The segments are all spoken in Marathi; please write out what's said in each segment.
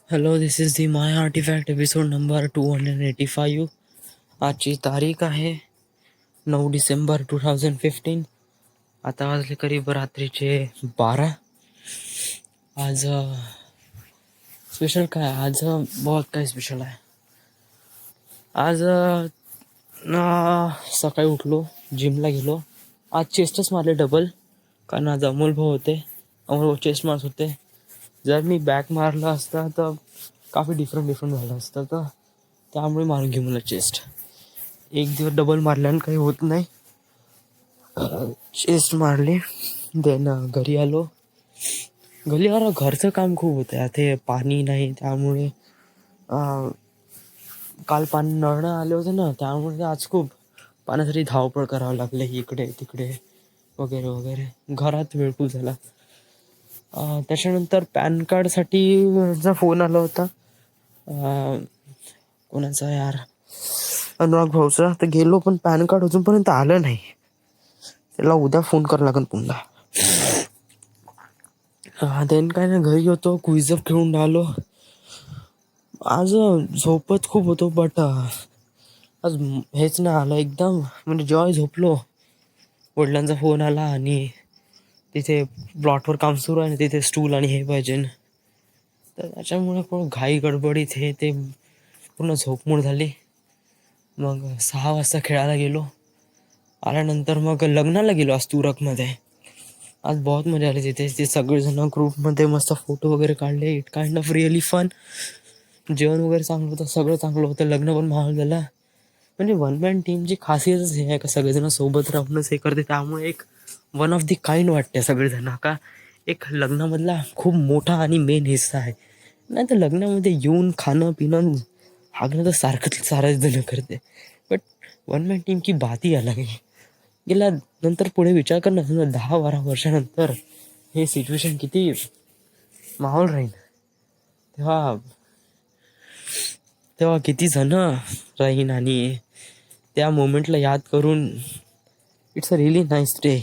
Hello, this is the my artefact episode number 285. आजची तारीख आहे 9 डिसेंबर 2015. आता वाजले करीब रात्रीचे 12. आज स्पेशल काय आज बहुत काय स्पेशल आहे. आज सकाळी उठलो, जिमला गेलो. आज चेस्टच मारले डबल, कारण आज अमोल भाऊ होते. अमोल भाऊ चेस्ट मारत होते. जर मी बॅक मारला असता तर काफ़ी डिफरंट झालं असतं, तर त्यामुळे मारून घेऊ मला चेस्ट. एक दिवस डबल मारल्यानं काही होत नाही. चेस्ट मारली, देन घरी आलो. घरी आलो, घरचं काम खूप होतं. ते पाणी नाही, त्यामुळे काल पाणी नळणं आले होते ना, त्यामुळे आज खूप पाण्यासाठी धावपळ करावं लागले, इकडे तिकडे वगैरे वगैरे. घरात वेळ खूप झाला. त्याच्यानंतर पॅन कार्डसाठी फोन आला होता. कोणाचा यार, अनुराग भाऊचा. तर गेलो, पण पॅन कार्ड अजूनपर्यंत आलं नाही. त्याला उद्या फोन करावं लागेल पुन्हा. देन काय नाही, घरी होतो, क्विझअप खेळून राहिलो. आज झोपत खूप होतो, बट आज हेच नाही आलं एकदम. म्हणजे जेव्हा झोपलो, वडिलांचा फोन आला आणि तिथे प्लॉटवर काम सुरू आहे, तिथे स्टूल आणि हे पाहिजे. तर त्याच्यामुळे पण घाई गडबडीत हे ते पूर्ण झोपमोड झाली. मग 6 वाजता खेळायला गेलो. आल्यानंतर मग लग्नाला गेलो आज तुरकमध्ये. आज बहुत मजा आली तिथे. ते सगळेजण ग्रुपमध्ये मस्त फोटो वगैरे काढले. It kind of really fun. जेवण वगैरे चांगलं होतं, सगळं चांगलं होतं. लग्न पण माहोल झाला. म्हणजे वन मॅन टीमची खासियतच हे आहे का सगळेजण सोबत राहूनच हे करते. त्यामुळे एक वन ऑफ दी काइंड वाटते सगळेजण. का एक लग्नामधला खूप मोठा आणि मेन हिस्सा आहे. नाही तर लग्नामध्ये येऊन खाणं पिणं हागणं तर सारखंच साराच जण करते. बट वन मॅन टीम की बात ही अलग आहे. गेल्या नंतर पुढे विचार कर ना, 10-12 वर्षानंतर हे सिच्युएशन किती माहोल राहील, तेव्हा तेव्हा किती जण राहीन. आणि त्या मोमेंटला याद करून it's a really nice day.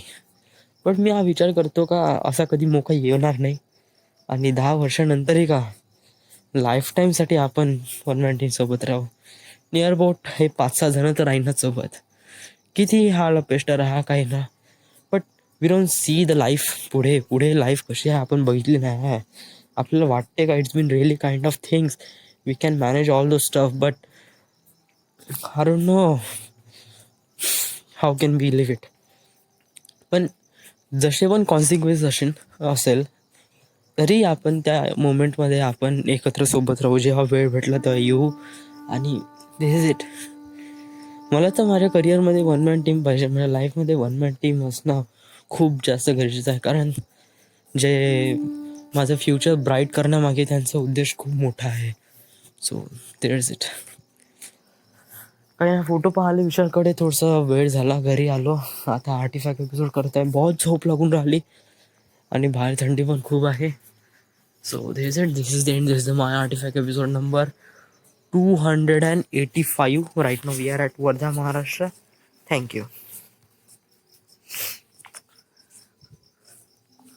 But मी हा विचार करतो का असा कधी मोका येणार नाही. आणि 10 वर्षानंतरही का लाईफ टाईमसाठी आपण वन मॅन टीमसोबत राहू. नियर अबाउट हे 5-6 जण तर राहीनच सोबत. किती हा पेस्ट राहा काही ना, but we don't see the life. पुढे पुढे लाईफ कशी आहे आपण बघितली नाही आहे. आपल्याला वाटते का it's been really kind of things, we can manage all those stuff, but I don't know how can we live it. पण जसे पण कॉन्सिक्वेन्स असेल तरी आपण त्या मोमेंटमध्ये आपण एकत्र सोबत राहू. जेव्हा वेळ भेटला तेव्हा येऊ. आणि दिस इज इट. मला तर माझ्या करिअरमध्ये वन मॅन टीम पाहिजे. माझ्या लाईफमध्ये वन मॅन टीम असणं खूप जास्त गरजेचं आहे. कारण जे माझं फ्युचर ब्राईट करण्यामागे त्यांचा उद्देश खूप मोठा आहे. So there is it. काही फोटो पाहायला विचारकडे थोडासा वेळ झाला, घरी आलो. आता आर्टिफॅक्ट एपिसोड करत आहे. बहुत झोप लागून राहिली आणि बाहेर थंडी पण खूप आहे. So this is the end. This is the my artefact episode number 285. Right now we are at Wardha, Maharashtra. Thank you.